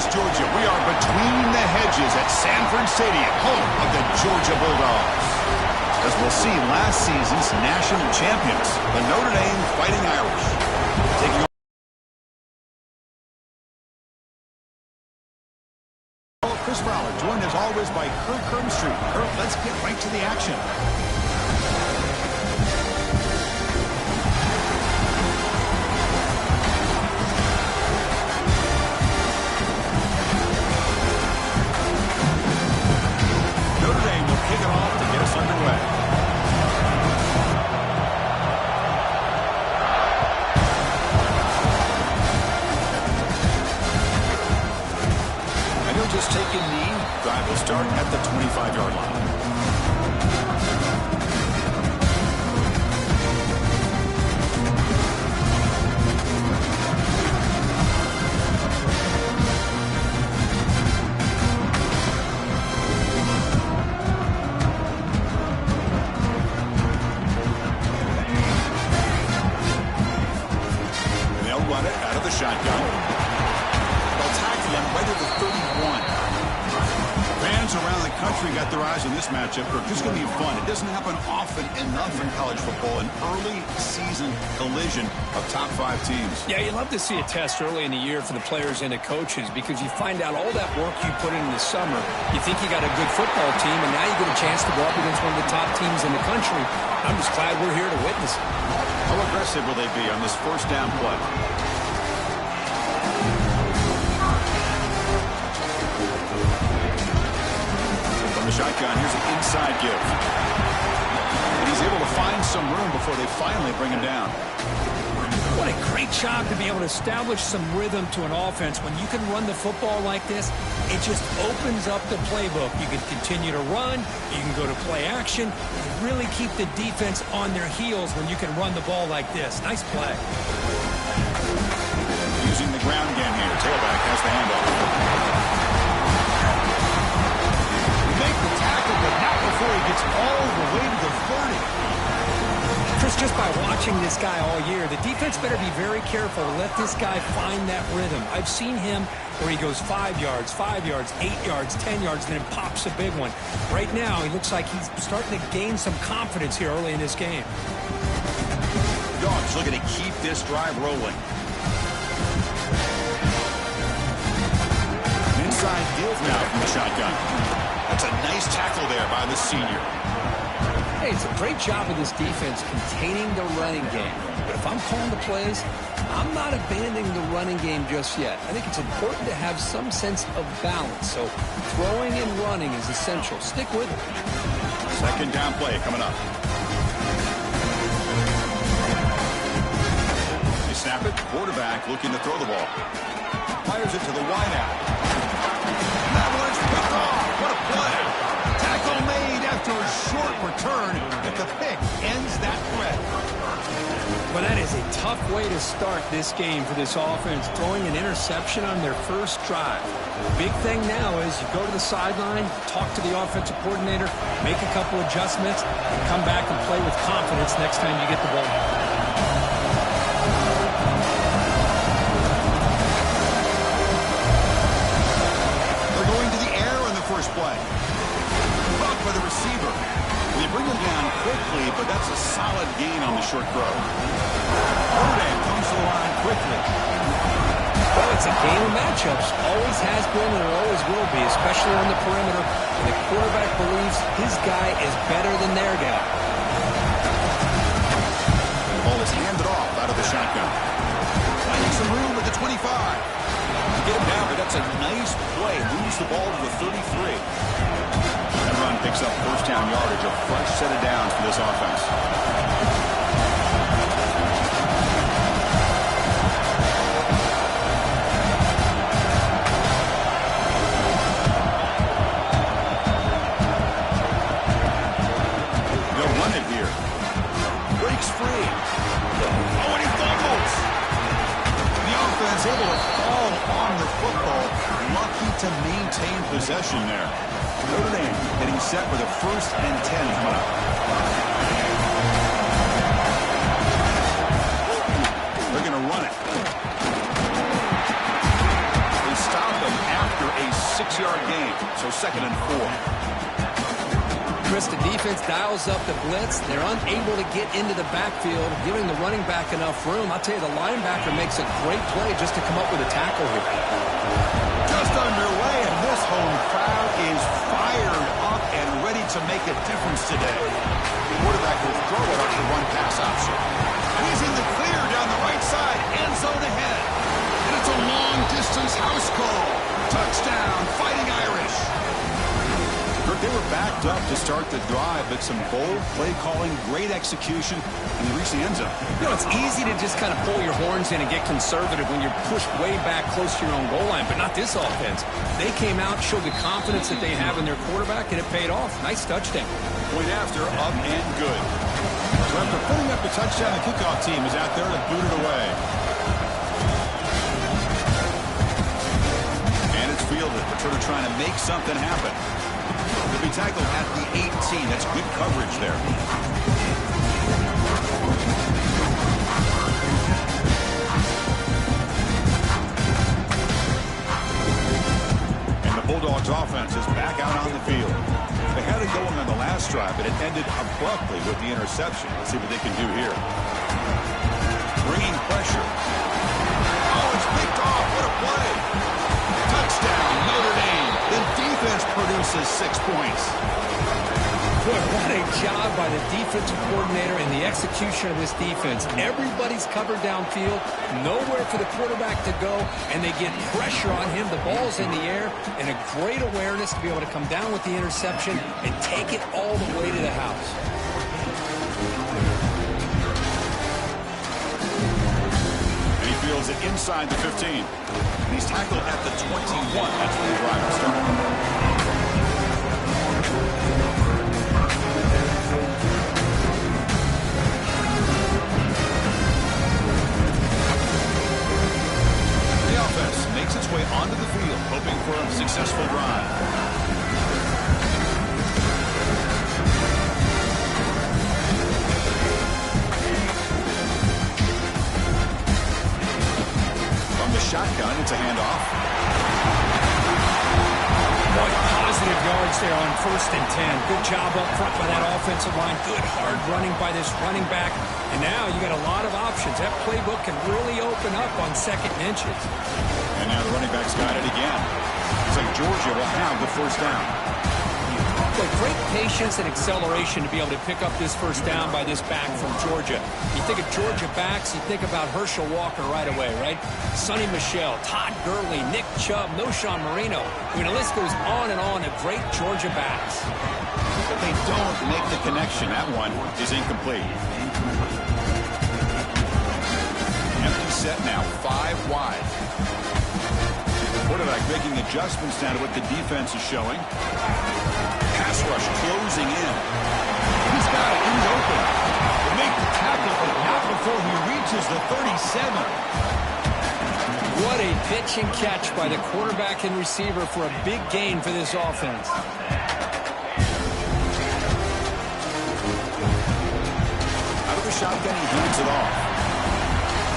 Athens, Georgia. We are between the hedges at Sanford Stadium, home of the Georgia Bulldogs. As we'll see, last season's national champions, the Notre Dame Fighting Irish. Taking Chris Fowler, joined as always by Kirk Herbstreit. Kirk, let's get right to the action. Notre Dame will kick it off to get us underway. And he'll just take a knee. Drive will start at the 25-yard line. They'll run it out of the shotgun. They'll tackle him right at the 31. Fans around the country got their eyes on this matchup. This is going to be fun. It doesn't happen often enough in college football, an early season collision of top 5 teams. Yeah, you love to see a test early in the year for the players and the coaches because you find out all that work you put in the summer. You think you got a good football team, and now you get a chance to go up against one of the top teams in the country. I'm just glad we're here to witness it. How aggressive will they be on this first down play? From the shotgun, here's an inside give. And he's able to find some room before they finally bring him down. What a great job to be able to establish some rhythm to an offense. When you can run the football like this, it just opens up the playbook. You can continue to run. You can go to play action. You really keep the defense on their heels when you can run the ball like this. Nice play. Using the ground game here. Tailback has the handoff. Make the tackle, but not before he gets all the way to the 30. Chris, just by watching this guy all year, the defense better be very careful to let this guy find that rhythm. I've seen him where he goes 5 yards, 8 yards, 10 yards, then pops a big one. Right now, he looks like he's starting to gain some confidence here early in this game. Dogs looking to keep this drive rolling. Inside give now from the shotgun. That's a nice tackle there by the senior. Hey, it's a great job of this defense containing the running game. But if I'm calling the plays, I'm not abandoning the running game just yet. I think it's important to have some sense of balance. So throwing and running is essential. Stick with it. Second down play coming up. They snap it. Quarterback looking to throw the ball. Fires it to the wideout. That one's picked off. What a play. Tackle made after a short return, but the pick ends that threat. Well, that is a tough way to start this game for this offense, throwing an interception on their first drive. The big thing now is you go to the sideline, talk to the offensive coordinator, make a couple adjustments, and come back and play with confidence next time you get the ball. They're going to the air on the first play. For the receiver. They bring him down quickly, but that's a solid gain on the short throw. Notre Dame comes to the line quickly. Well, it's a game of matchups. Always has been and it always will be, especially on the perimeter. And the quarterback believes his guy is better than their guy. The ball is handed off out of the shotgun. Finding some room at the 25. Get him down, but that's a nice play. Moves the ball to the 33. That run picks up first down yardage, a fresh set of downs for this offense. They'll run it here. Breaks free. Oh, and he fumbles. The offense able to fall on the football. Lucky to maintain possession there. Notre Dame getting set with a 1st and 10 coming up. They're going to run it. They stop him 6-yard gain, so 2nd and 4. Chris, the defense dials up the blitz. They're unable to get into the backfield, giving the running back enough room. I'll tell you, the linebacker makes a great play just to come up with a tackle here. Just underway, and this home crowd is fired up and ready to make a difference today. The quarterback will throw it off the run-pass option. And he's in the clear down the right side, end zone ahead. And it's a long-distance house call. Touchdown, Fighting Irish. They were backed up to start the drive, but some bold play calling, great execution, and they reached the end zone. You know, it's easy to just kind of pull your horns in and get conservative when you're pushed way back close to your own goal line, but not this offense. They came out, showed the confidence that they have in their quarterback, and it paid off. Nice touchdown. Point after, up and good. So after putting up the touchdown, the kickoff team is out there to boot it away. And it's fielded. Returner trying to make something happen. He'll be tackled at the 18. That's good coverage there. And the Bulldogs offense is back out on the field. They had it going on the last drive, but it ended abruptly with the interception. Let's see what they can do here. Bringing pressure. Oh, it's picked off. What a play. Touchdown, Notre Dame. The defense produces 6 points. Boy, what a job by the defensive coordinator and the execution of this defense. Everybody's covered downfield, nowhere for the quarterback to go, and they get pressure on him. The ball's in the air, and a great awareness to be able to come down with the interception and take it all the way to the house. And he fields it inside the 15. And he's tackled at the 21. That's where the drive will start. Makes its way onto the field, hoping for a successful drive. From the shotgun, it's a handoff. Boy, positive yards there on 1st and 10. Good job up front by that offensive line. Good hard running by this running back. And now you got a lot of options. That playbook can really open up on 2nd and inches. And now the running back's got it again. Looks like Georgia will have the 1st down. But great patience and acceleration to be able to pick up this 1st down by this back from Georgia. You think of Georgia backs, you think about Herschel Walker right away, right? Sonny Michel, Todd Gurley, Nick Chubb, Noshawn Marino. I mean, the list goes on and on of great Georgia backs. But they don't make the connection. That one is incomplete. Empty set now, 5 wide. Quarterback making adjustments now to what the defense is showing. Pass rush closing in. He's got it. He's open. They make the tackle, but not before he reaches the 37. What a pitch and catch by the quarterback and receiver for a big gain for this offense. Out of the shotgun, he hands it off.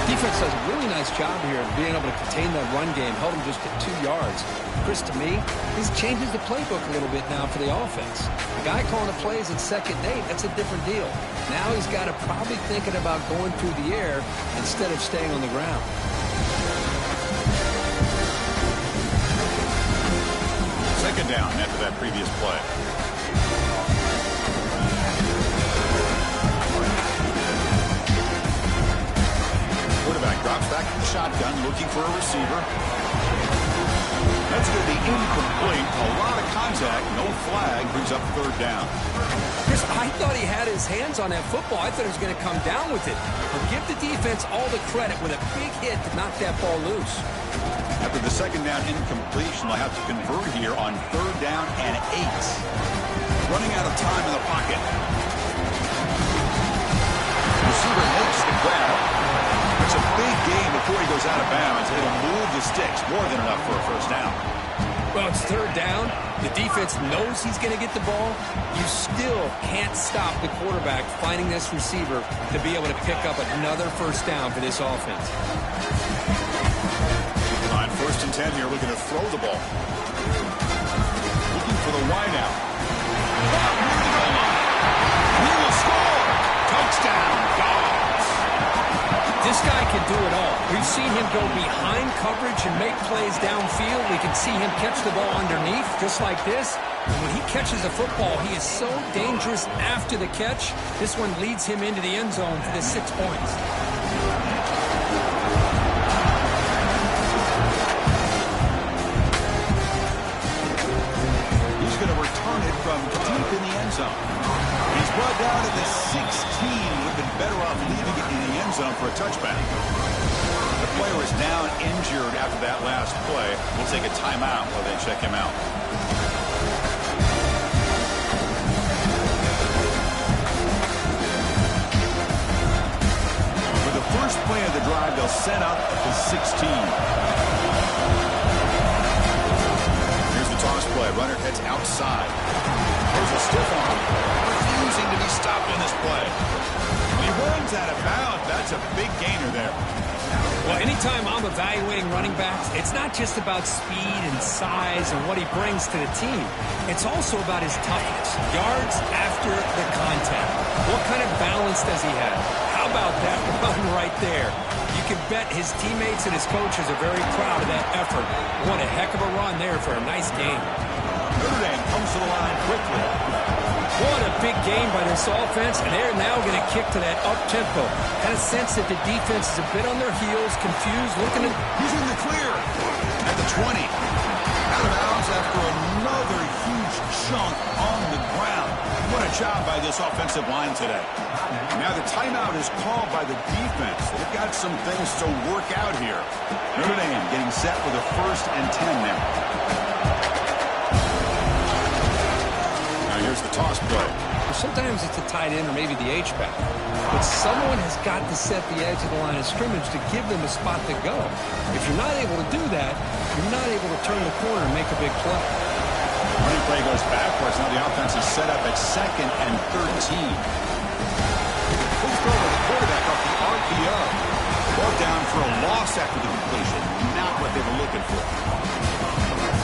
Defense does a really nice job here of being able to contain that run game, held him just at 2 yards. Chris, to me, this changes the playbook a little bit now for the offense. The guy calling the plays at 2nd and 8, that's a different deal. Now he's got to probably thinking about going through the air instead of staying on the ground. Second down after that previous play. Quarterback drops back to the shotgun, looking for a receiver. That's going to be incomplete. A lot of contact, no flag, brings up 3rd down. Chris, I thought he had his hands on that football. I thought he was going to come down with it. But give the defense all the credit with a big hit to knock that ball loose. After the 2nd down incompletion, they'll have to convert here on 3rd down and 8. Running out of time in the pocket. Receiver makes the grab. It's a big gain before he goes out of bounds. It'll move the sticks, more than enough for a 1st down. Well, it's 3rd down. The defense knows he's going to get the ball. You still can't stop the quarterback finding this receiver to be able to pick up another 1st down for this offense. On 1st and 10 here, looking to throw the ball. for the wideout. He will score. Touchdown, Dogs. This guy can do it all. We've seen him go behind coverage and make plays downfield. We can see him catch the ball underneath, just like this. And when he catches a football, he is so dangerous after the catch. This one leads him into the end zone for the 6 points. He's going to return it from deep in the end zone. He's brought down to the 16. Would have been better off leaving it in the end zone for a touchback. The player is now injured after that last play. We'll take a timeout while they check him out. For the first play of the drive, they'll set up at the 16. Here's the toss play. Runner heads outside. There's a stiff arm. Refusing to be stopped on this play. When he runs out of bounds, that's a big gainer there. Well, anytime I'm evaluating running backs, it's not just about speed and size and what he brings to the team. It's also about his toughness. Yards after the contact. What kind of balance does he have? How about that run right there? You can bet his teammates and his coaches are very proud of that effort. What a heck of a run there for a nice game. Notre Dame comes to the line quickly. What a big game by this offense, and they're now going to kick to that up-tempo. Kind of sense that the defense is a bit on their heels, confused, looking at... He's in the clear at the 20. Out of bounds after another huge chunk on the ground. What a job by this offensive line today. Now the timeout is called by the defense. They've got some things to work out here. Notre Dame getting set with a 1st and 10 now. Here's the toss play. Sometimes it's a tight end or maybe the H-back. But someone has got to set the edge of the line of scrimmage to give them a spot to go. If you're not able to do that, you're not able to turn the corner and make a big play. Running play goes backwards. Now the offense is set up at 2nd and 13. Quick throw to the quarterback off the RPO. Brought down for a loss after the completion. Not what they were looking for.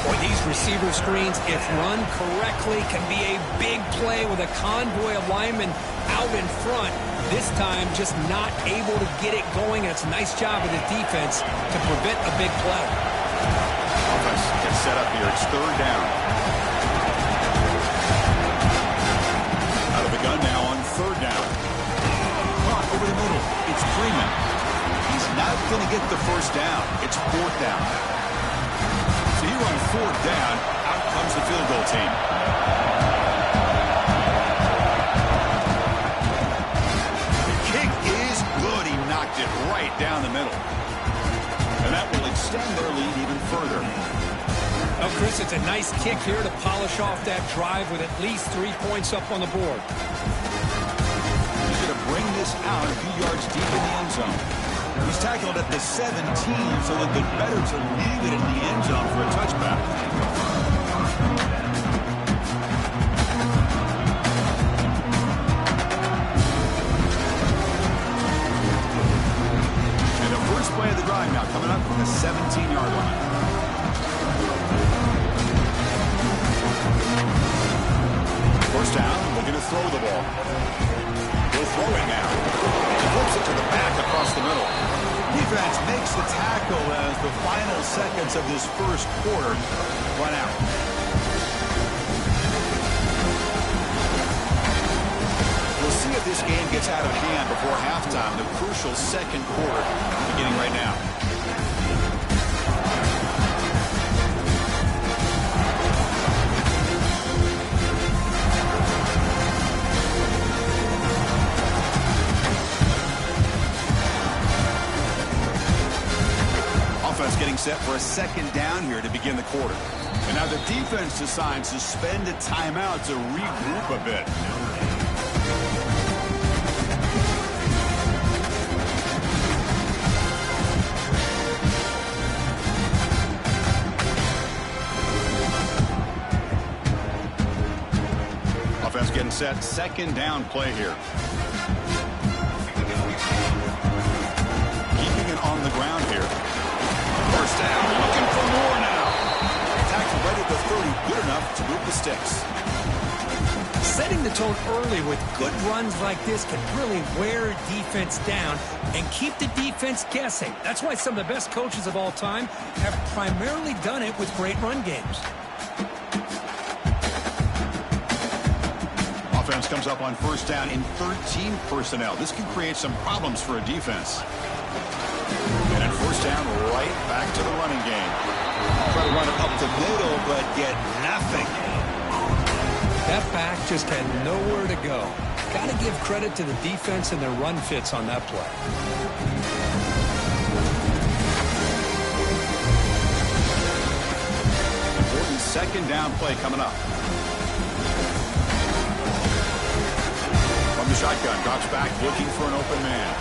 Boy, these receiver screens, if run correctly, can be a big play with a convoy of linemen out in front. This time, just not able to get it going, and it's a nice job of the defense to prevent a big play. Offense gets set up here. It's 3rd down. Out of the gun now on 3rd down. Caught over the middle. It's Freeman. He's not going to get the 1st down. It's 4th down. So he runs 4th down. Out comes the field goal team. The kick is good. He knocked it right down the middle. And that will extend their lead even further. Well, Chris, it's a nice kick here to polish off that drive with at least 3 points up on the board. He's going to bring this out a few yards deep in the end zone. He's tackled at the 17, so it'd be better to leave it in the end zone for a touchback. And the first play of the drive now coming up from the 17-yard line. First down, looking to throw the ball. He'll throw it now. He flips it to the back across the middle. Defense makes the tackle as the final seconds of this first quarter run out. We'll see if this game gets out of hand before halftime. The crucial second quarter beginning right now. Getting set for a 2nd down here to begin the quarter. And now the defense decides to spend a timeout to regroup a bit. Offense getting set, 2nd down play here. Keeping it on the ground here. First down, looking for more now. Tackle right at the 30 good enough to move the sticks. Setting the tone early with good runs like this can really wear a defense down and keep the defense guessing. That's why some of the best coaches of all time have primarily done it with great run games. Offense comes up on first down in 13 personnel. This can create some problems for a defense. And at first down, right back to the running game. Try to run it up the middle, but get nothing. That back just had nowhere to go. Got to give credit to the defense and their run fits on that play. Important second down play coming up. From the shotgun, drops back, looking for an open man.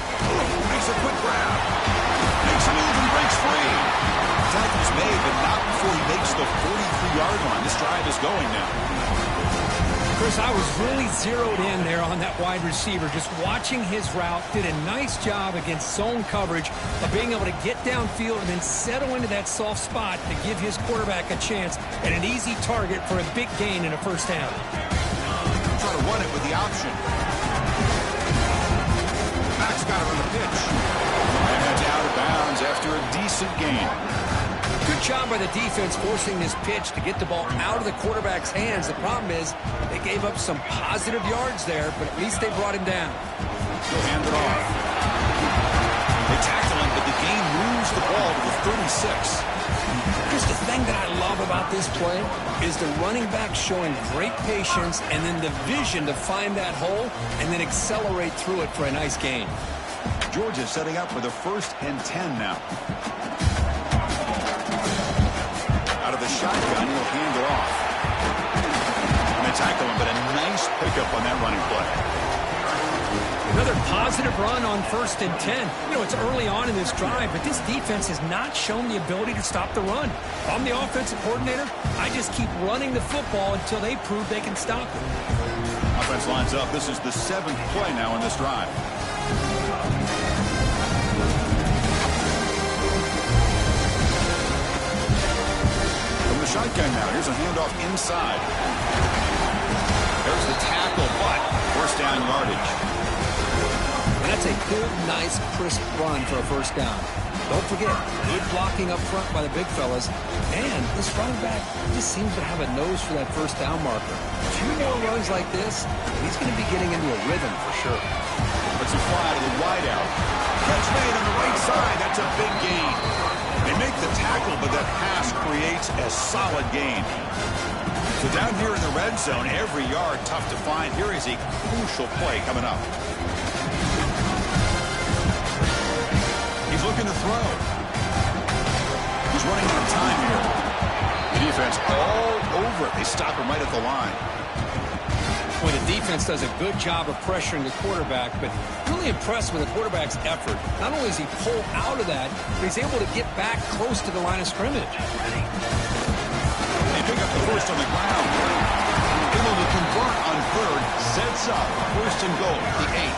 Makes a quick grab. Makes a move and breaks free. Tackle's made, but not before he makes the 43-yard line. This drive is going now. Chris, I was really zeroed in there on that wide receiver. Just watching his route, did a nice job against zone coverage of being able to get downfield and then settle into that soft spot to give his quarterback a chance and an easy target for a big gain in a first down. Try to run it with the option. Max got it on the pitch. And that's out of bounds after a decent gain. Good job by the defense forcing this pitch to get the ball out of the quarterback's hands. The problem is they gave up some positive yards there, but at least they brought him down. He'll hand it off. They tackle him, but the game moves the ball to the 36. Here's the thing that I love about this play is the running back showing great patience and then the vision to find that hole and then accelerate through it for a nice gain. Georgia setting up for the 1st and 10 now. Out of the shotgun, he'll hand it off. And they tackle him, but a nice pickup on that running play. Another positive run on 1st and 10. You know, it's early on in this drive, but this defense has not shown the ability to stop the run. If I'm the offensive coordinator, I just keep running the football until they prove they can stop it. Offense lines up. This is the 7th play now in this drive. From the shotgun now, here's a handoff inside. There's the tackle, but first down yardage. And that's a good, nice, crisp run for a first down. Don't forget, good blocking up front by the big fellas. And this running back just seems to have a nose for that first down marker. A few more runs like this, he's going to be getting into a rhythm for sure. Let's fly to the wideout. Catch made on the right side. That's a big gain. They make the tackle, but that pass creates a solid gain. So down here in the red zone, every yard tough to find. Here is a crucial play coming up. He's looking to throw. He's running out of time here. The defense all over it. They stop him right at the line. Boy, the defense does a good job of pressuring the quarterback, but really impressed with the quarterback's effort. Not only does he pull out of that, but he's able to get back close to the line of scrimmage. They pick up the first on the ground. Able to convert on 3rd. Sets up 1st and goal, the 8.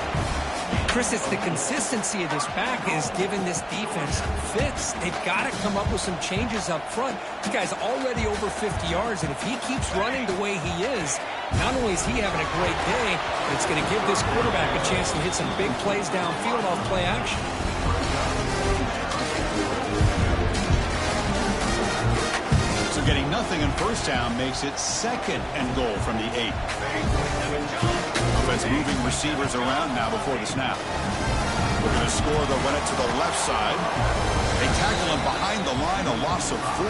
Chris, it's the consistency of this back is giving this defense fits. They've got to come up with some changes up front. This guy's already over 50 yards, and if he keeps running the way he is, not only is he having a great day, but it's going to give this quarterback a chance to hit some big plays downfield off play action. So getting nothing on first down makes it 2nd and goal from the 8. Offense moving receivers around now before the snap. We're going to score. They'll run it to the left side. They tackle him behind the line, a loss of 4.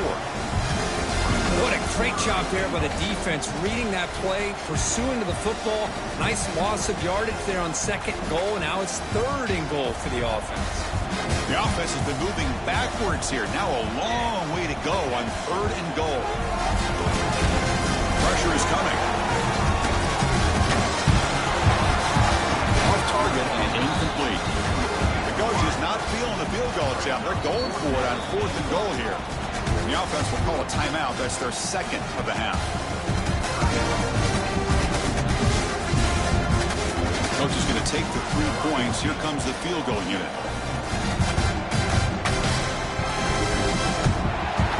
What a great job there by the defense, reading that play, pursuing to the football. Nice loss of yardage there on 2nd and goal, and now it's 3rd and goal for the offense. The offense has been moving backwards here. Now a long way to go on 3rd and goal. Pressure is coming. Off target and incomplete. The coach is not feeling the field goal attempt. They're going for it on 4th and goal here. The offense will call a timeout. That's their 2nd of the half. Coach is going to take the 3 points. Here comes the field goal unit.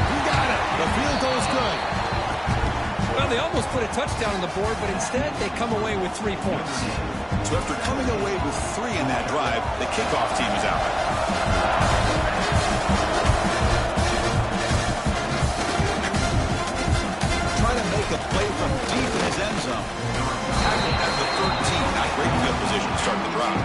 You got it. The field goal is good. they almost put a touchdown on the board, but instead they come away with 3 points. So after coming away with 3 in that drive, the kickoff team is out. Trying to make a play from deep in his end zone. Tackled at the 13. Not great field position to start the drive.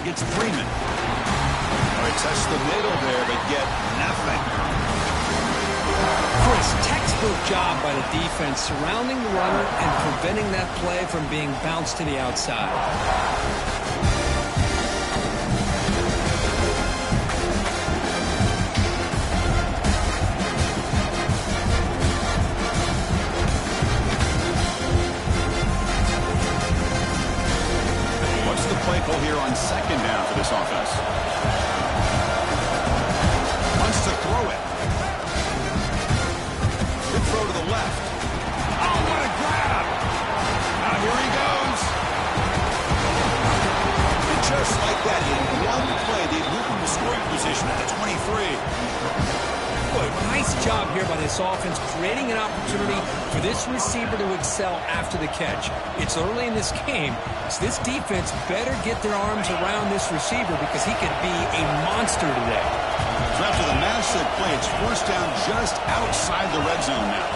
Gets Freeman. They test the middle there, but get nothing. Chris, textbook job by the defense surrounding the runner and preventing that play from being bounced to the outside. Play call here on second down for this offense. Wants to throw it. Good throw to the left. Oh, what a grab! Now here he goes. And just like that, in one play, they move him to scoring position at the 23. Boy, nice job here by this offense, creating an opportunity for this receiver to excel after the catch. It's early in this game, so this defense better get their arms around this receiver because he could be a monster today. So after the massive play, it's first down just outside the red zone now.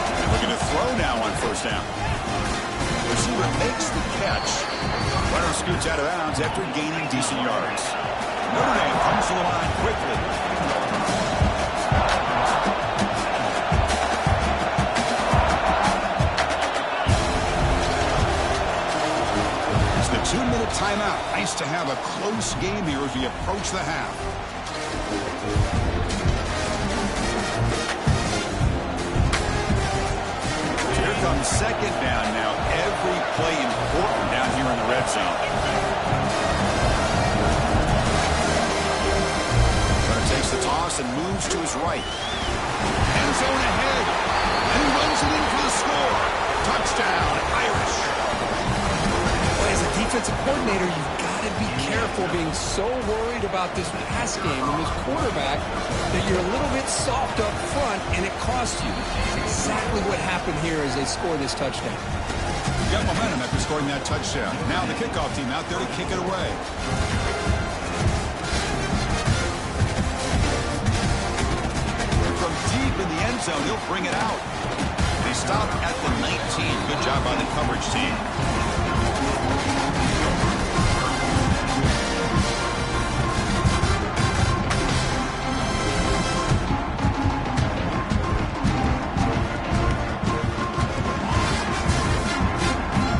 And looking to throw now on first down. Receiver makes the catch. Runner scoots out of bounds after gaining decent yards. Notre Dame comes to the line quickly. It's the 2-minute timeout. Nice to have a close game here as we approach the half. Here comes second down now. Every play important down here in the red zone. Takes the toss and moves to his right. End zone ahead. And he runs it in for the score. Touchdown, Irish. Well, as a defensive coordinator, you've got to be careful being so worried about this pass game and this quarterback that you're a little bit soft up front and it costs you. That's exactly what happened here as they score this touchdown. Got momentum after scoring that touchdown. Now the kickoff team out there to kick it away. Deep in the end zone, he'll bring it out. They stop at the 19. Good job by the coverage team.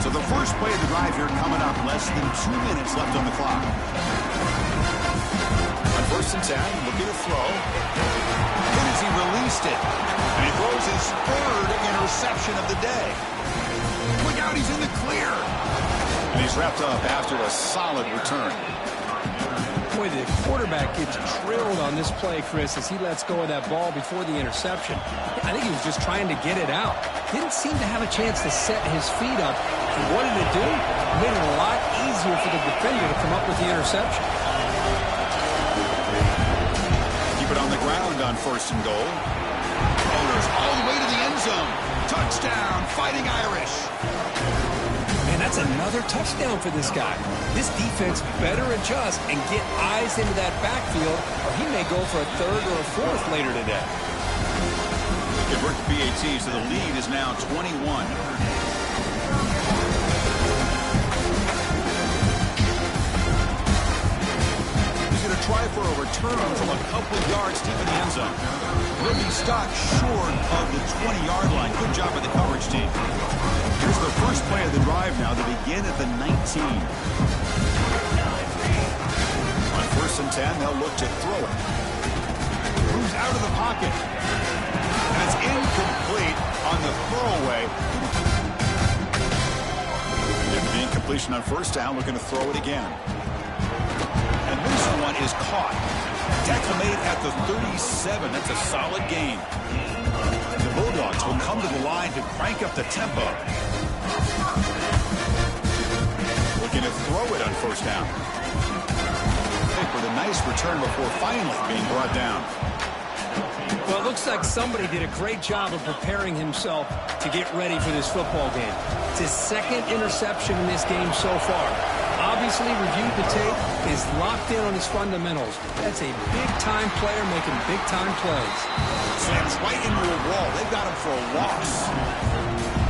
So the first play of the drive here coming up. Less than 2 minutes left on the clock. On first and 10, looking to throw. He released it, and he throws his third interception of the day. Look out, he's in the clear. And he's wrapped up after a solid return. Boy, the quarterback gets drilled on this play, Chris, as he lets go of that ball before the interception. I think he was just trying to get it out. Didn't seem to have a chance to set his feet up. And what did it do? It made it a lot easier for the defender to come up with the interception. Keep it on the ground on first and goal. Owners all the way to the end zone. Touchdown, Fighting Irish. Man, that's another touchdown for this guy. This defense better adjust and get eyes into that backfield, or he may go for a third or a fourth later today. It worked BAT, so the lead is now 21. Try for a return from a couple of yards deep in the end zone. Will be stopped short of the 20-yard line. Good job by the coverage team. Here's the first play of the drive now. They begin at the 19. On first and 10, they'll look to throw it. Moves out of the pocket. And it's incomplete on the throwaway. completion on first down, looking to throw it again. And this one is caught. Tackle made at the 37. That's a solid gain. The Bulldogs will come to the line to crank up the tempo. Looking to throw it on first down. With a nice return before finally being brought down. Well, it looks like somebody did a great job of preparing himself to get ready for this football game. It's his second interception in this game so far. Obviously, reviewed the tape, is locked in on his fundamentals. That's a big-time player making big-time plays. Slams right into a wall. They've got him for a loss.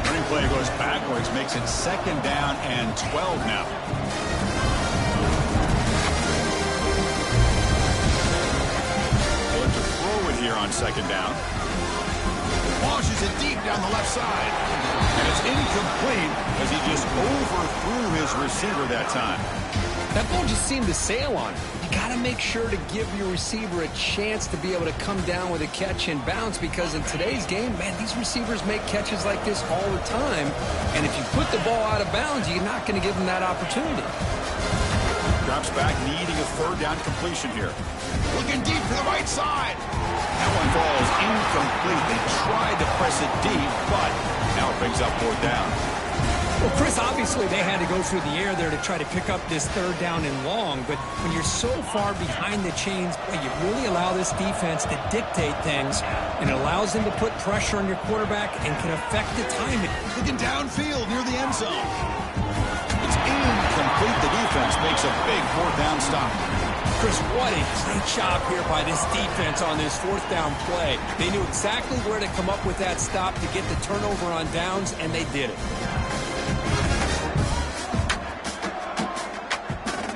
Running play goes backwards, makes it second down and 12 now. Look to throw it here on second down. Launches it deep down the left side. And it's incomplete as he just overthrew his receiver that time. That ball just seemed to sail on him. You got to make sure to give your receiver a chance to be able to come down with a catch and bounce, because in today's game, man, these receivers make catches like this all the time. And if you put the ball out of bounds, you're not going to give them that opportunity. Drops back, needing a third down completion here. Looking deep to the right side. That one falls incomplete. They tried to press it deep, but now it brings up fourth down. Well, Chris, obviously they had to go through the air there to try to pick up this third down and long, but when you're so far behind the chains, you really allow this defense to dictate things, and it allows them to put pressure on your quarterback and can affect the timing. Looking downfield near the end zone. It's incomplete. The defense makes a big fourth down stop. Chris, what a great job here by this defense on this fourth down play. They knew exactly where to come up with that stop to get the turnover on downs, and they did it.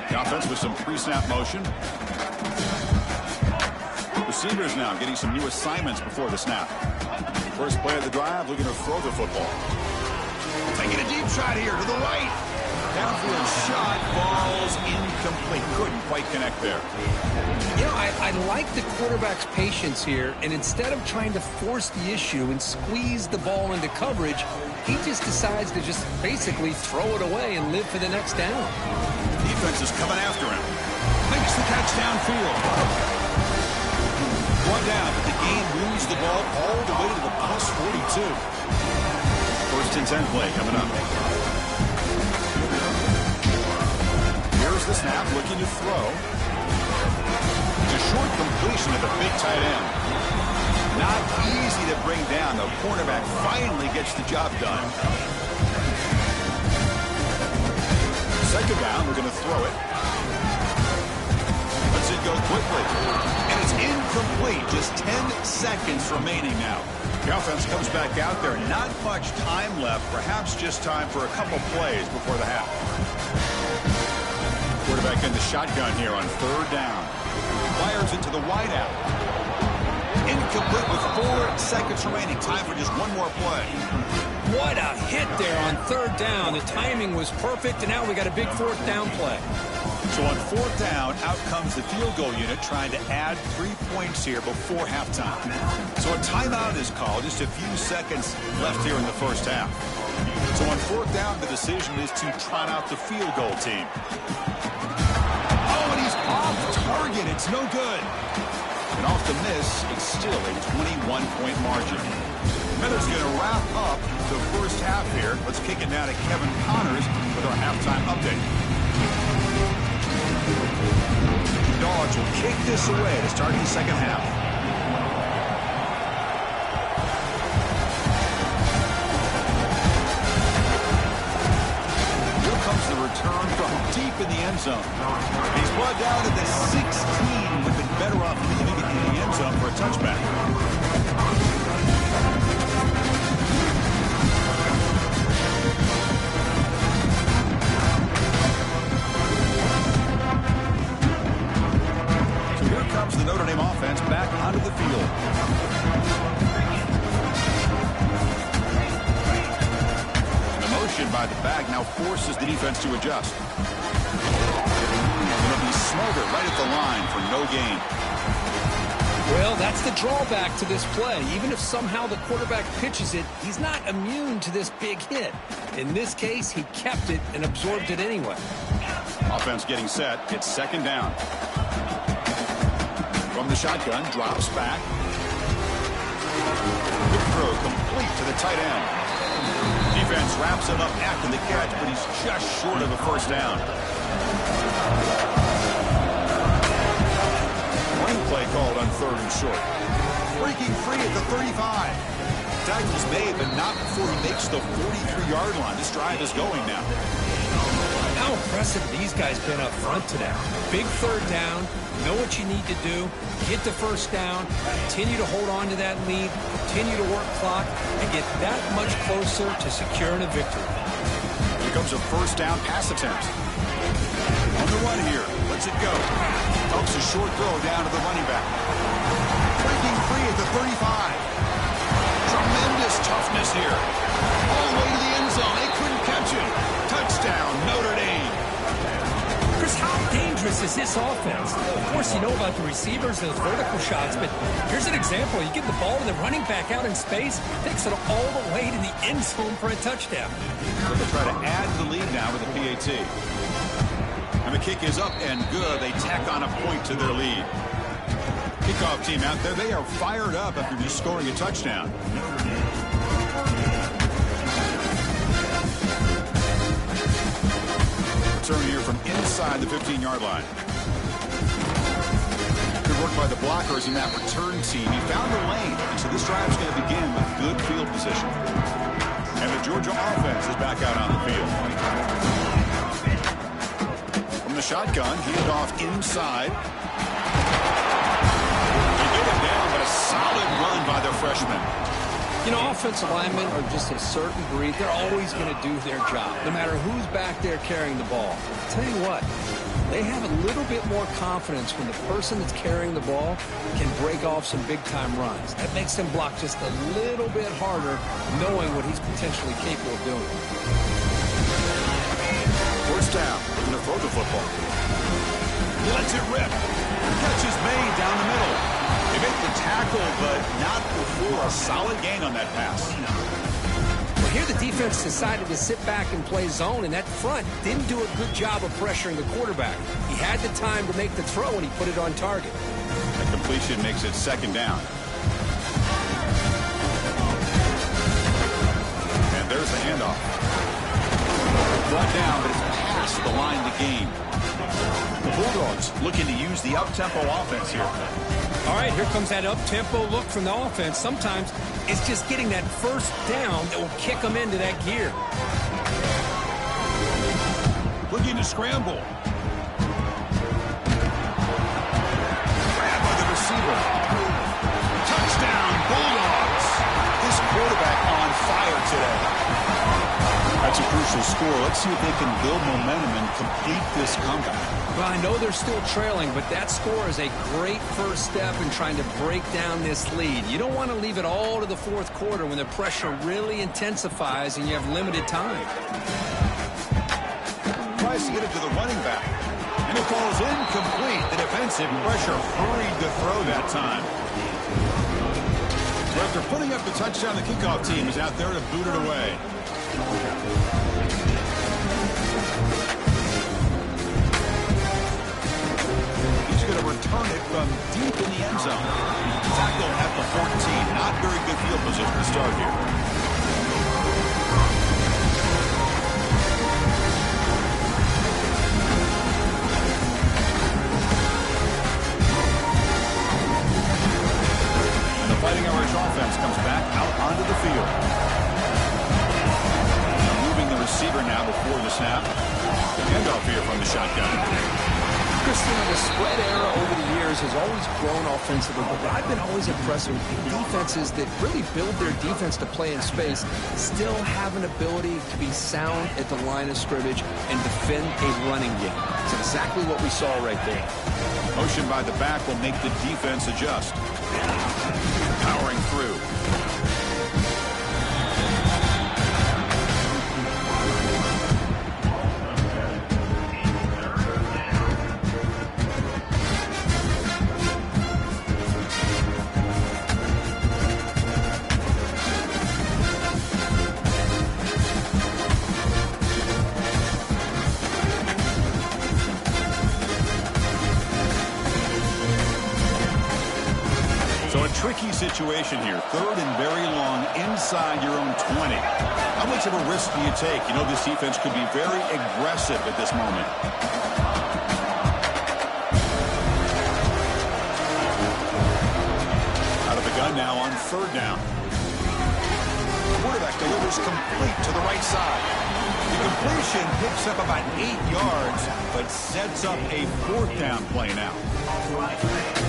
The offense with some pre-snap motion. Receivers now getting some new assignments before the snap. First play of the drive, looking to throw the football. Taking a deep shot here to the right. Downfield shot, falls incomplete. Couldn't quite connect there. You know, I like the quarterback's patience here, and instead of trying to force the issue and squeeze the ball into coverage, he just decides to just basically throw it away and live for the next down. Defense is coming after him. Makes the catch downfield. One down, but the game moves the ball all the way to the plus 42. First and 10 play coming up. Here's the snap, looking to throw. It's a short completion at the big tight end. Not easy to bring down. The cornerback finally gets the job done. Second down, we're going to throw it. Lets it go quickly. And it's incomplete. Just 10 seconds remaining now. The offense comes back out there. Not much time left. Perhaps just time for a couple plays before the half. Quarterback in the shotgun here on third down. Fires into the wideout. Incomplete with 4 seconds remaining. Time for just one more play. What a hit there on third down. The timing was perfect, and now we got a big fourth down play. So on fourth down, out comes the field goal unit trying to add 3 points here before halftime. So a timeout is called. Just a few seconds left here in the first half. So on fourth down, the decision is to trot out the field goal team. Oh, and he's off target. It's no good. And off the miss, it's still a 21-point margin. Miller's going to wrap up the first half here. Let's kick it now to Kevin Connors with our halftime update. Dogs will kick this away to start the second half. Here comes the return from deep in the end zone. He's brought down to the 16. Would have been better off leaving it in the end zone for a touchback. Comes the Notre Dame offense back onto the field. The motion by the back now forces the defense to adjust. It'll be Smoger right at the line for no gain. Well, that's the drawback to this play. Even if somehow the quarterback pitches it, he's not immune to this big hit. In this case, he kept it and absorbed it anyway. Offense getting set. It's second down. From the shotgun, drops back. Good throw, complete to the tight end. Defense wraps him up after the catch, but he's just short of a first down. Running play called on 3rd and short. Breaking free at the 35. Tackle's made, but not before he makes the 43-yard line. This drive is going now. How impressive these guys been up front today. Big 3rd down. Know what you need to do. Get the first down. Continue to hold on to that lead. Continue to work clock and get that much closer to securing a victory. Here comes a first down pass attempt. On the run here. Lets it go. Dumps a short throw down to the running back. Breaking free at the 35. Tremendous toughness here. All the way to the end zone. They couldn't catch it. Touchdown, Notre Dame. Chris, how dangerous is this offense? Of course, you know about the receivers and those vertical shots, but here's an example. You get the ball to the running back out in space, takes it all the way to the end zone for a touchdown. So they'll try to add to the lead now with a PAT. And the kick is up and good. They tack on a point to their lead. Kickoff team out there, they are fired up after just scoring a touchdown. Return here from inside the 15-yard line. Good work by the blockers in that return team. He found a lane, and so this drive is going to begin with good field position. And the Georgia offense is back out on the field. From the shotgun, handed off inside. They get it down, but a solid run by the freshman. You know, offensive linemen are just a certain breed. They're always going to do their job, no matter who's back there carrying the ball. I'll tell you what, they have a little bit more confidence when the person that's carrying the ball can break off some big-time runs. That makes them block just a little bit harder, knowing what he's potentially capable of doing. First down, looking to throw the football. He lets it rip. Catch is made down the middle. They make the tackle, but not before a solid gain on that pass. Well, here the defense decided to sit back and play zone, and that front didn't do a good job of pressuring the quarterback. He had the time to make the throw, and he put it on target. The completion makes it second down. And there's the handoff. Brought down, but it's past the line to gain. The Bulldogs looking to use the up-tempo offense here. All right, here comes that up-tempo look from the offense. Sometimes it's just getting that first down that will kick them into that gear. Looking to scramble. Grabbed by the receiver. Touchdown, Bulldogs. This quarterback on fire today. That's a crucial score. Let's see if they can build momentum and complete this comeback. Well, I know they're still trailing, but that score is a great first step in trying to break down this lead. You don't want to leave it all to the fourth quarter when the pressure really intensifies and you have limited time. Tries to get it to the running back. And it falls incomplete. The defensive pressure hurried the throw that time. But after putting up the touchdown, the kickoff team is out there to boot it away. He's going to return it from deep in the end zone. Tackle at the 14. Not very good field position to start here. And the Fighting Irish offense comes back out onto the field. The receiver now before the snap. Handoff here from the shotgun. Christian, the spread era over the years has always grown offensively, but I've been always impressed with defenses that really build their defense to play in space, still have an ability to be sound at the line of scrimmage and defend a running game. It's exactly what we saw right there. Motion by the back will make the defense adjust. Powering through. situation here. Third and very long inside your own 20. How much of a risk do you take? You know, this defense could be very aggressive at this moment. Out of the gun now on third down. Quarterback delivers complete to the right side. The completion picks up about 8 yards, but sets up a fourth down play now.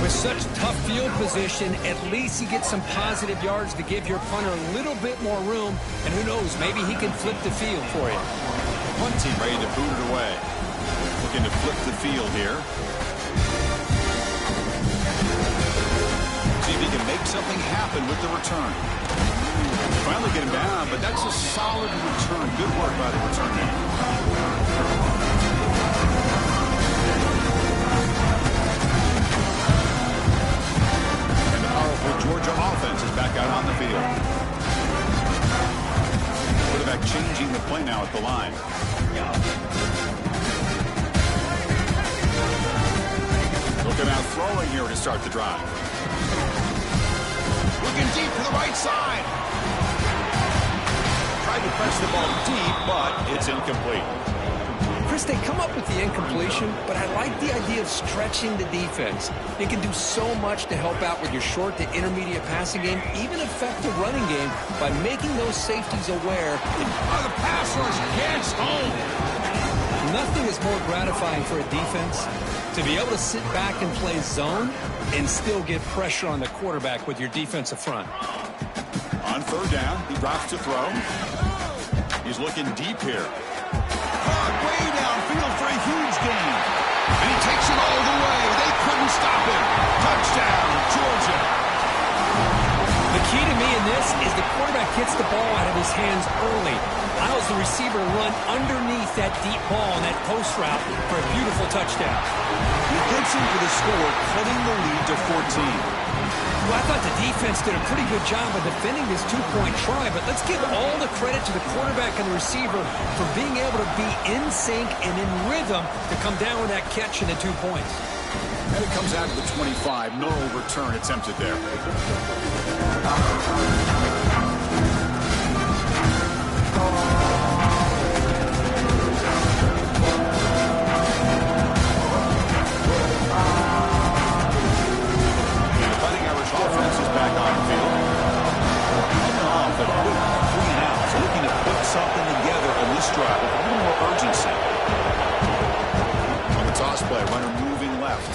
With such tough field position, at least you get some positive yards to give your punter a little bit more room, and who knows, maybe he can flip the field for you. Punt team ready to boot it away. Looking to flip the field here. See if he can make something happen with the return. Finally get him down, but that's a solid return. Good work by the return man. And the powerful Georgia offense is back out on the field. Quarterback changing the play now at the line. Looking out throwing here to start the drive. Looking deep to the right side. Tried to press the ball deep, but it's incomplete. Chris, they come up with the incompletion, but I like the idea of stretching the defense. It can do so much to help out with your short to intermediate passing game, even affect the running game by making those safeties aware. The pass rush gets home. Nothing is more gratifying for a defense to be able to sit back and play zone and still get pressure on the quarterback with your defensive front. On third down, he drops to throw. He's looking deep here. Caught way downfield for a huge gain. And he takes it all the way. They couldn't stop him. Touchdown, Georgia. The key to me in this is the quarterback gets the ball out of his hands early, allows the receiver to run underneath that deep ball and that post route for a beautiful touchdown. He gets him for the score, cutting the lead to 14. Well, I thought the defense did a pretty good job of defending this two-point try, but let's give all the credit to the quarterback and the receiver for being able to be in sync and in rhythm to come down with that catch and the 2 points. And it comes out to the 25. No return attempted there. Offense is back on the field. Coming off a quick 3 and out. So looking to put something together in this drive with a little more urgency. On the toss play, runner moving left.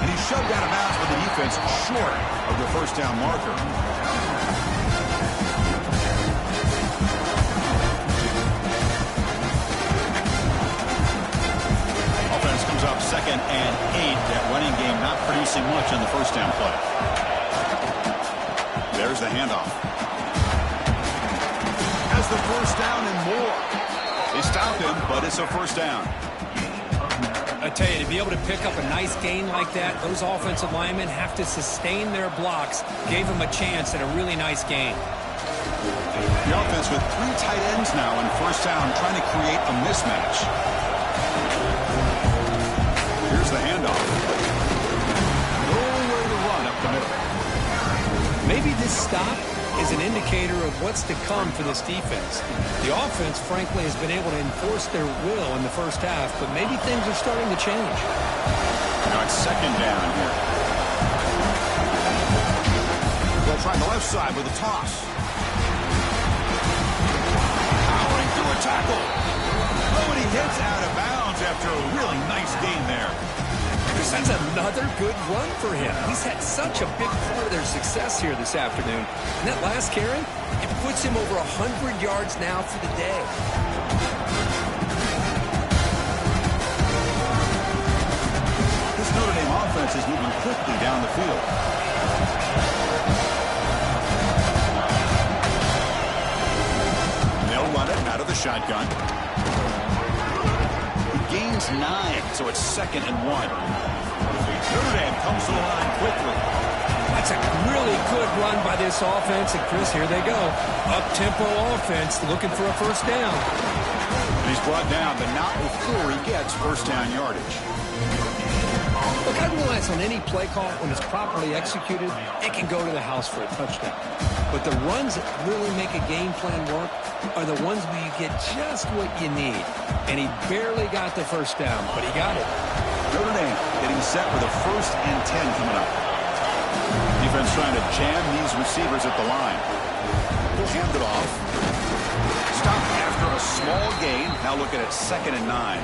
And he's shoved out of bounds with the defense short of the first down marker. Offense comes up 2nd and 8. That running game not producing much on the first down play. There's the handoff. Has the first down and more. They stop him, but it's a first down. I tell you, to be able to pick up a nice gain like that, those offensive linemen have to sustain their blocks. Gave them a chance at a really nice gain. The offense with 3 tight ends now in first down, trying to create a mismatch. Here's the handoff. Nowhere to run up the middle. Maybe this stop is an indicator of what's to come for this defense. The offense, frankly, has been able to enforce their will in the first half, but maybe things are starting to change. Now it's 2nd down here. They'll try the left side with a toss. Powering through a tackle. Oh, and he gets out of bounds after a really nice gain there. That's another good run for him. He's had such a big part of their success here this afternoon. And that last carry, it puts him over 100 yards now for the day. This Notre Dame offense is moving quickly down the field. They'll run it out of the shotgun. He gains 9, so it's 2nd and 1. Notre Dame comes to the line quickly. That's a really good run by this offense. And, Chris, here they go. Up-tempo offense looking for a first down. And he's brought down, but not before he gets first down yardage. Look, I realize on any play call, when it's properly executed, it can go to the house for a touchdown. But the runs that really make a game plan work are the ones where you get just what you need. And he barely got the first down, but he got it. Notre Dame getting set with a 1st and 10 coming up. Defense trying to jam these receivers at the line. We'll hand it off. Stop after a small gain. Now looking at 2nd and 9.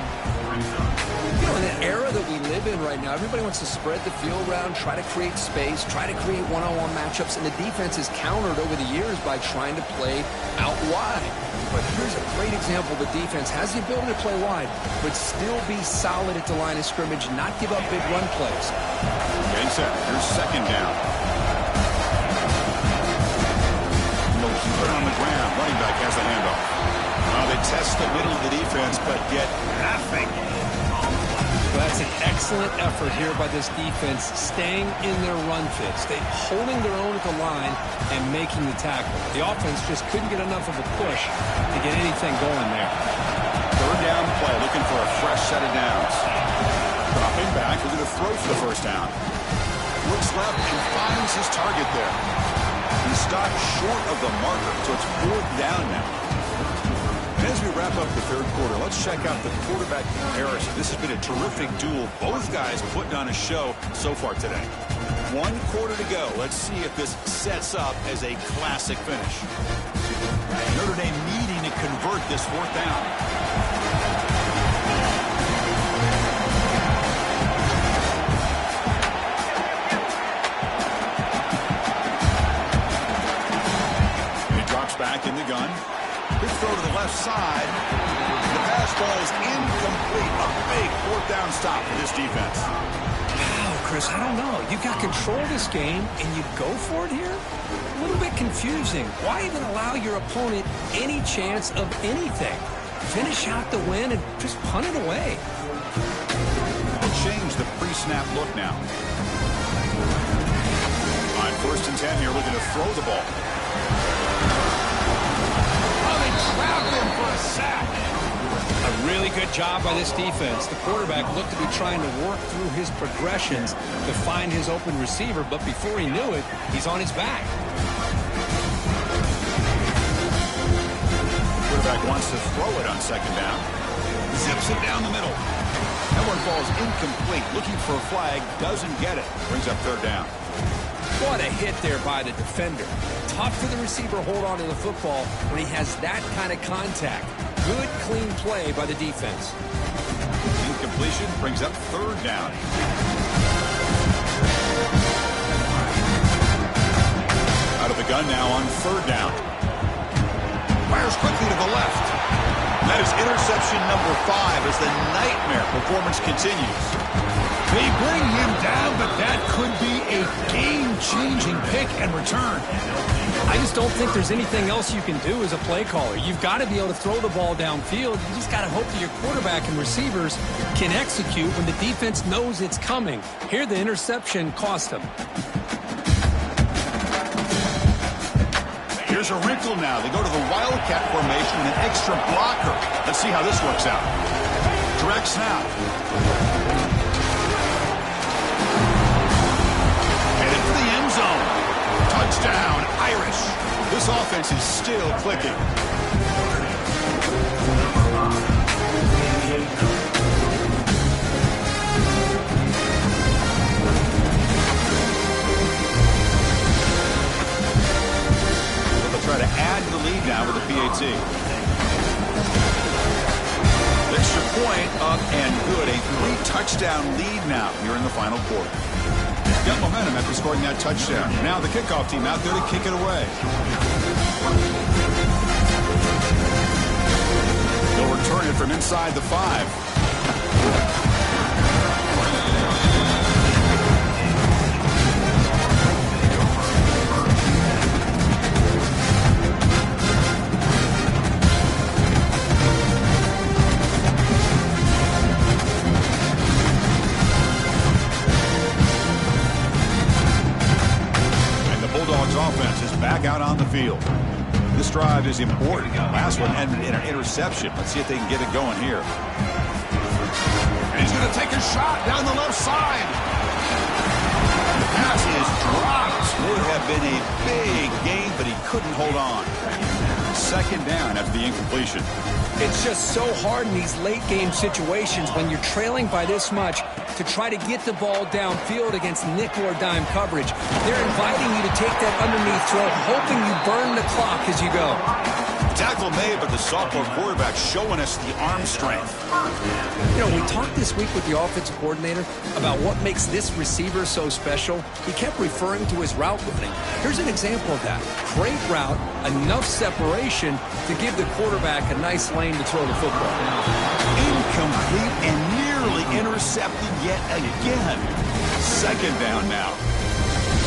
You know, in the era that we live in right now, everybody wants to spread the field around, try to create space, try to create one-on-one matchups, and the defense is countered over the years by trying to play out wide. But here's a great example. The defense has the ability to play wide, but still be solid at the line of scrimmage, not give up big run plays. Getting set. Here's 2nd down. They'll keep it on the ground. Running back has the handoff. They test the middle of the defense, but get nothing. Well, that's an excellent effort here by this defense, staying in their run fit, holding their own at the line and making the tackle. The offense just couldn't get enough of a push to get anything going there. 3rd down play, looking for a fresh set of downs. Dropping back, looking to throw for the 1st down. Looks left and finds his target there. He stopped short of the marker, so it's 4th down now. As we wrap up the 3rd quarter, let's check out the quarterback comparison. This has been a terrific duel. Both guys putting on a show so far today. 1 quarter to go. Let's see if this sets up as a classic finish. Notre Dame needing to convert this 4th down. He drops back in the gun. Big throw to the left side. The pass ball is incomplete. A big 4th down stop for this defense. Wow, Chris, I don't know. You've got control of this game, and you go for it here? A little bit confusing. Why even allow your opponent any chance of anything? Finish out the win and just punt it away. We'll change the pre-snap look now. On 1st and 10 here, looking to throw the ball. Trapped him for a sack. A really good job by this defense. The quarterback looked to be trying to work through his progressions to find his open receiver, but before he knew it, he's on his back. Quarterback wants to throw it on 2nd down. Zips it down the middle. That one falls incomplete. Looking for a flag. Doesn't get it. Brings up 3rd down. What a hit there by the defender. Tough for the receiver to hold on to the football when he has that kind of contact. Good, clean play by the defense. Incompletion brings up 3rd down. Out of the gun now on 3rd down. Fires quickly to the left. That is interception number 5 as the nightmare performance continues. They bring him down, but that could be a game-changing pick and return. I just don't think there's anything else you can do as a play caller. You've got to be able to throw the ball downfield. You just got to hope that your quarterback and receivers can execute when the defense knows it's coming. Here, the interception cost him. Here's a wrinkle now. They go to the Wildcat formation with an extra blocker. Let's see how this works out. Direct snap. Headed for the end zone. Touchdown, Irish. This offense is still clicking. Try to add to the lead now with the PAT. Extra point up and good. A 3-touchdown lead now here in the final quarter. Got momentum after scoring that touchdown. Now the kickoff team out there to kick it away. They'll return it from inside the 5. Offense is back out on the field. This drive is important. Last one ended in an interception. Let's see if they can get it going here. And he's going to take a shot down the left side. The pass is dropped. Would have been a big gain, but he couldn't hold on. Second down after the incompletion. It's just so hard in these late-game situations when you're trailing by this much to try to get the ball downfield against nickel or dime coverage. They're inviting you to take that underneath throw, hoping you burn the clock as you go. Tackle made, but the sophomore quarterback showing us the arm strength. You know, we talked this week with the offensive coordinator about what makes this receiver so special. He kept referring to his route running. Here's an example of that. Great route, enough separation to give the quarterback a nice lane to throw the football. Incomplete and nearly intercepted yet again. Second down now.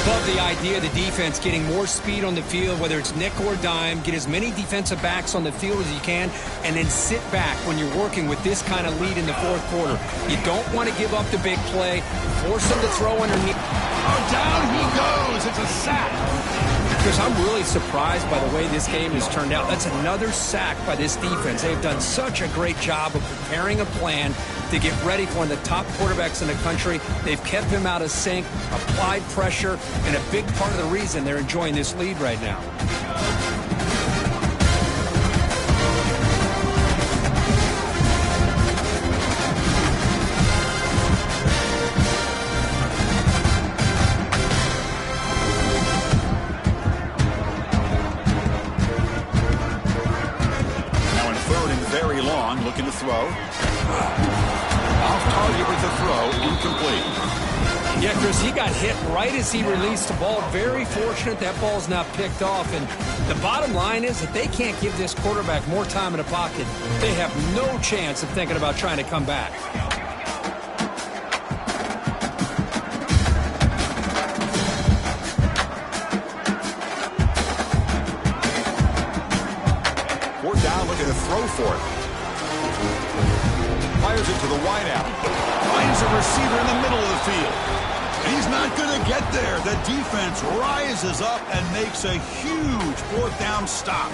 Love the idea of the defense getting more speed on the field, whether it's nickel or dime, get as many defensive backs on the field as you can, and then sit back when you're working with this kind of lead in the fourth quarter. You don't want to give up the big play, force them to throw underneath. Oh, down he goes. It's a sack. Because I'm really surprised by the way this game has turned out. That's another sack by this defense. They've done such a great job of preparing a plan to get ready for one of the top quarterbacks in the country. They've kept him out of sync, applied pressure, and a big part of the reason they're enjoying this lead right now. Looking to throw. Off target with the throw. Incomplete. Yeah, Chris, he got hit right as he released the ball. Very fortunate that ball's not picked off. And the bottom line is that they can't give this quarterback more time in the pocket. They have no chance of thinking about trying to come back. Fourth down, looking to throw for it. Fires it to the wideout. Finds a receiver in the middle of the field. He's not going to get there. The defense rises up and makes a huge fourth down stop.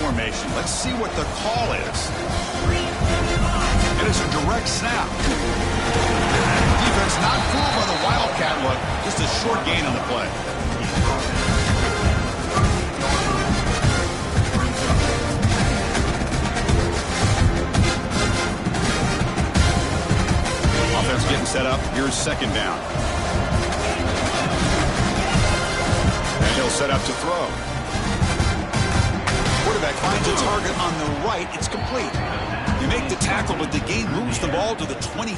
Formation. Let's see what the call is. And it's a direct snap. Defense not fooled by the Wildcat look. Just a short gain on the play. Offense getting set up. Here's second down. And he'll set up to throw. Quarterback finds a target on the right. It's complete. You make the tackle, but the gain moves the ball to the 28.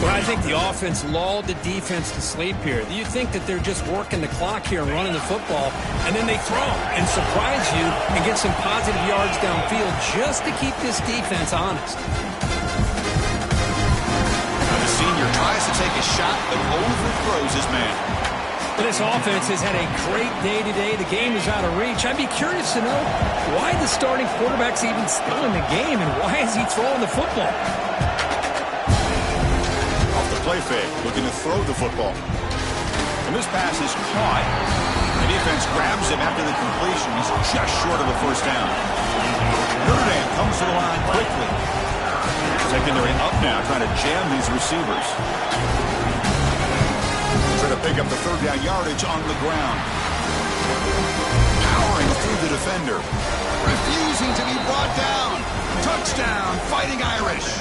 Well, I think the offense lulled the defense to sleep here. You think that they're just working the clock here and running the football, and then they throw and surprise you and get some positive yards downfield just to keep this defense honest. Now the senior tries to take a shot, but overthrows his man. This offense has had a great day today. The game is out of reach. I'd be curious to know why the starting quarterback's even still in the game and why is he throwing the football? Off the play fake, looking to throw the football. And this pass is caught. The defense grabs him after the completion. He's just short of a first down. Notre Dame comes to the line quickly. Secondary up now, trying to jam these receivers. To pick up the third down yardage on the ground. Powering through the defender. Refusing to be brought down. Touchdown, Fighting Irish.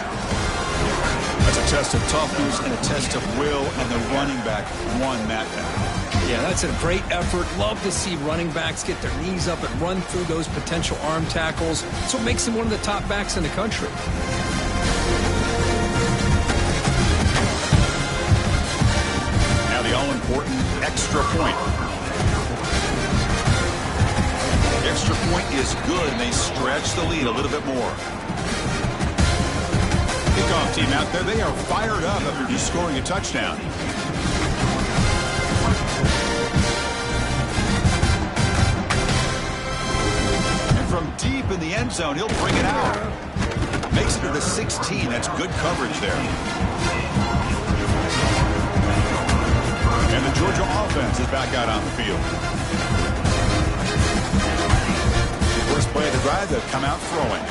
That's a test of toughness and a test of will, and the running back won that battle. Yeah, that's a great effort. Love to see running backs get their knees up and run through those potential arm tackles. That's what makes him one of the top backs in the country. important extra point. The extra point is good, and they stretch the lead a little bit more. Kickoff team out there, they are fired up after just scoring a touchdown. And from deep in the end zone, he'll bring it out. Makes it to the 16. That's good coverage there. And the Georgia offense is back out on the field. First play of the drive, they've come out throwing.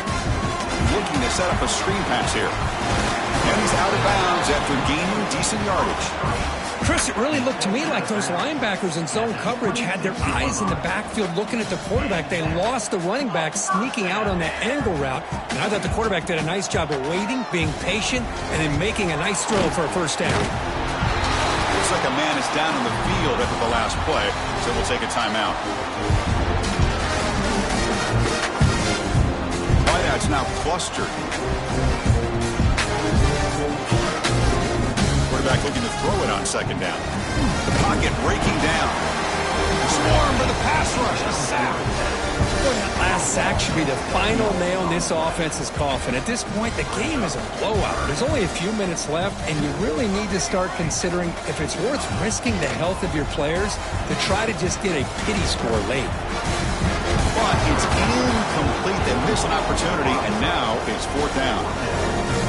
Looking to set up a screen pass here. And he's out of bounds after gaining decent yardage. Chris, it really looked to me like those linebackers in zone coverage had their eyes in the backfield looking at the quarterback. They lost the running back sneaking out on that angle route. And I thought the quarterback did a nice job of waiting, being patient, and then making a nice throw for a first down. Looks like a man is down on the field after the last play, so we'll take a timeout. Wideout's now clustered. Quarterback looking to throw it on second down. The pocket breaking down. Swarm for the pass rush. A sack. Boy, that last sack should be the final nail in this offense's coffin. At this point, the game is a blowout. There's only a few minutes left, and you really need to start considering if it's worth risking the health of your players to try to just get a pity score late. But it's incomplete. They miss an opportunity, and now it's fourth down.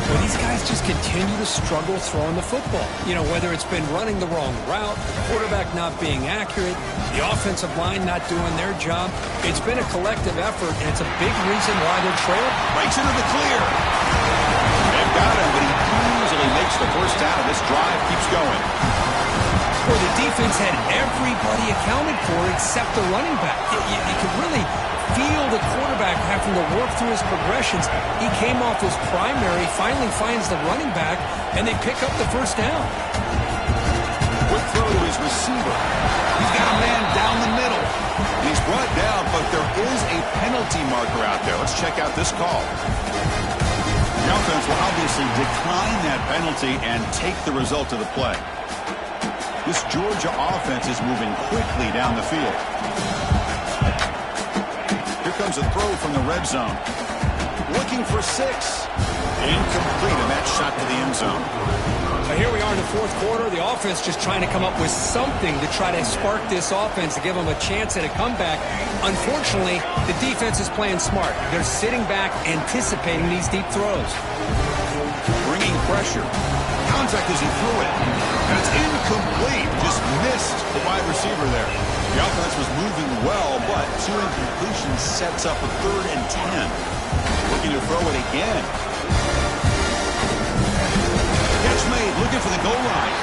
Well, these guys just continue to struggle throwing the football. You know, whether it's been running the wrong route, the quarterback not being accurate, the offensive line not doing their job. It's been a collective effort, and it's a big reason why they're trailing. Breaks into the clear. They've got him, but he easily makes the first down, and this drive keeps going. Well, the defense had everybody accounted for except the running back. You could really feel the quarterback having to work through his progressions. He came off his primary, finally finds the running back, and they pick up the first down. Quick throw to his receiver. He's got a man down the middle. And he's brought down, but there is a penalty marker out there. Let's check out this call. The offense will obviously decline that penalty and take the result of the play. This Georgia offense is moving quickly down the field. Here comes a throw from the red zone. Looking for 6. Incomplete, and that shot to the end zone. Here we are in the fourth quarter. The offense just trying to come up with something to try to spark this offense to give them a chance at a comeback. Unfortunately, the defense is playing smart. They're sitting back, anticipating these deep throws. Bringing pressure. Contact as he threw it. And it's incomplete. Just missed the wide receiver there. The offense was moving well, but 2 incompletions sets up a 3rd and 10. Looking to throw it again. Catch made, looking for the goal line.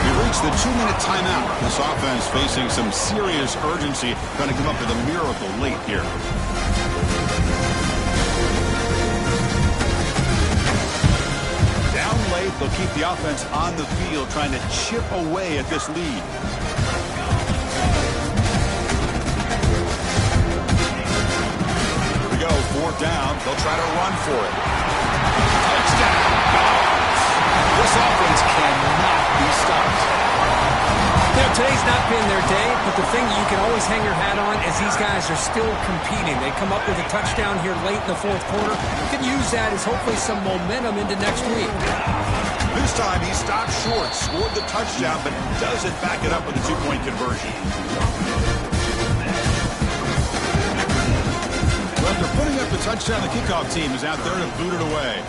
We reached the 2-minute timeout. This offense facing some serious urgency, trying to come up with a miracle late here. Down late, they'll keep the offense on the field, trying to chip away at this lead. Here we go, 4th down. They'll try to run for it. Touchdown! This offense cannot be stopped. You know, today's not been their day, but the thing you can always hang your hat on is these guys are still competing. They come up with a touchdown here late in the fourth quarter. You can use that as hopefully some momentum into next week. This time he stopped short, scored the touchdown, but doesn't back it up with a 2-point conversion. Well, after putting up the touchdown, the kickoff team is out there to boot it away.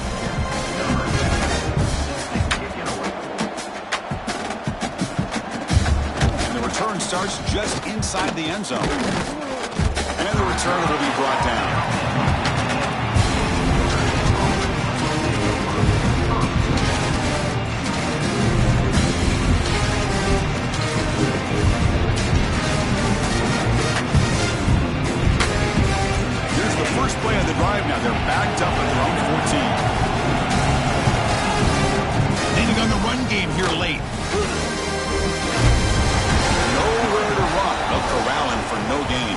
Return starts just inside the end zone. And the return will be brought down. Here's the first play of the drive now. They're backed up at their own 14. Leaning on the run game here late. Nowhere to run. They'll corral him for no gain.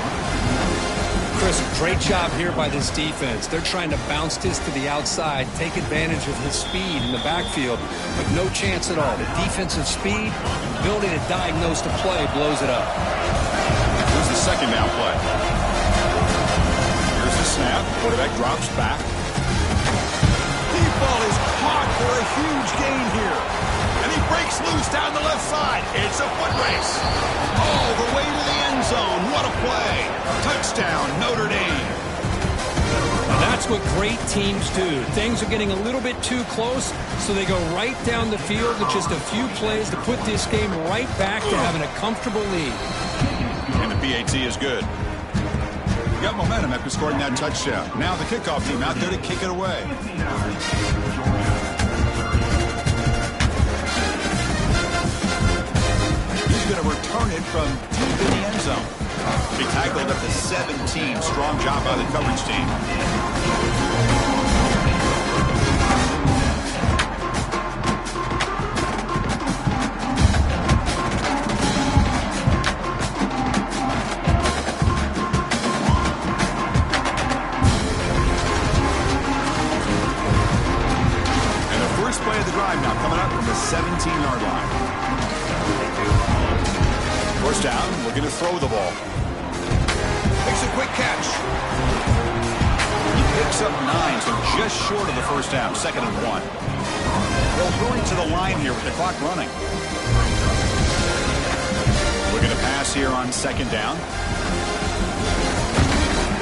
Chris, Great job here by this defense. They're trying to bounce this to the outside, take advantage of his speed in the backfield, but no chance at all. The defensive speed, ability to diagnose the play, blows it up. Here's the second down play. Here's the snap. Quarterback drops back. Deep ball is caught for a huge gain here. And he breaks loose down the left side. It's a foot race. All the way to the end zone. What a play. Touchdown, Notre Dame. And that's what great teams do. Things are getting a little bit too close, so they go right down the field with just a few plays to put this game right back to having a comfortable lead. And the PAT is good. You got momentum after scoring that touchdown. Now the kickoff team out there to kick it away. He's going to return it from deep in the end zone. He tackled up to 17. Strong job by the coverage team. And the first play of the drive now coming up from the 17-yard line. First down, we're going to throw the ball. Makes a quick catch. He picks up 9, so just short of the first down. 2nd and 1. They'll throw it to the line here with the clock running. We're going to pass here on 2nd down.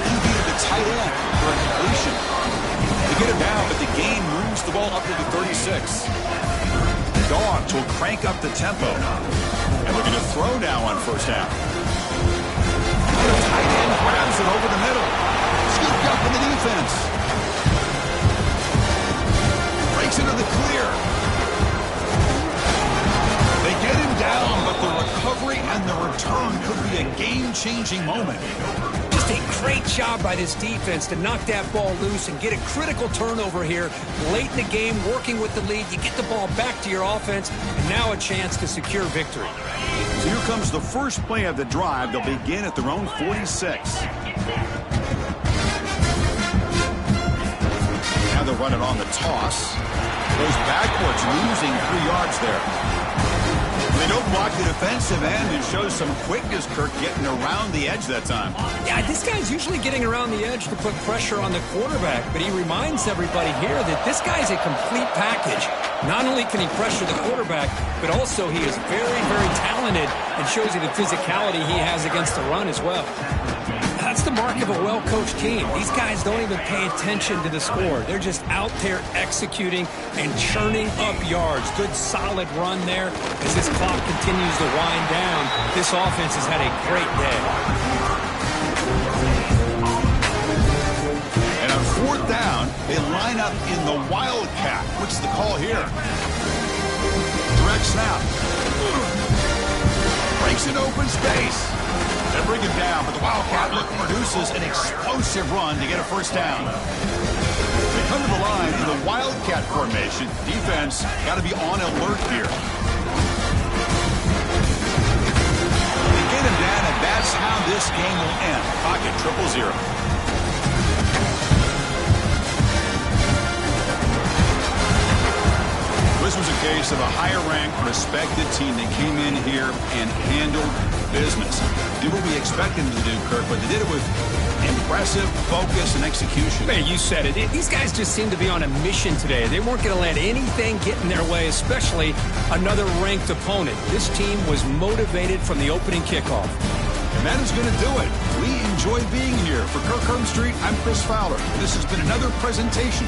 He beat the tight end for a completion. They get him down, but the gain moves the ball up to the 36. The Dogs will crank up the tempo. And we're going to throw now on first down. The tight end grabs it over the middle. Scooped up in the defense. Breaks into the clear. They get him down, but the recovery and the return could be a game-changing moment. Just a great job by this defense to knock that ball loose and get a critical turnover here late in the game, working with the lead. You get the ball back to your offense, and now a chance to secure victory. So here comes the first play of the drive. They'll begin at their own 46. Now they'll run it on the toss. Goes backwards, losing 3 yards there. They don't block the defensive end and shows some quickness, Kirk, getting around the edge that time. Yeah, this guy's usually getting around the edge to put pressure on the quarterback, but he reminds everybody here that this guy's a complete package. Not only can he pressure the quarterback, but also he is very, very talented and shows you the physicality he has against the run as well. That's the mark of a well-coached team. These guys don't even pay attention to the score. They're just out there executing and churning up yards. Good, solid run there. As this clock continues to wind down, this offense has had a great day. And on 4th down, they line up in the Wildcat. What's the call here? Direct snap. Breaks in open space. They bring him down, but the Wildcat produces an explosive run to get a first down. They come to the line in the Wildcat formation. Defense got to be on alert here. They get him down, and that's how this game will end. Pocket 0-0. This was a case of a higher-ranked, respected team that came in here and handled business. Did what we expected them to do, Kirk, but they did it with impressive focus and execution. Man, you said it. These guys just seem to be on a mission today. They weren't going to let anything get in their way, especially another ranked opponent. This team was motivated from the opening kickoff. And that is going to do it. We enjoy being here. For Kirk Herbstreit, I'm Chris Fowler. This has been another presentation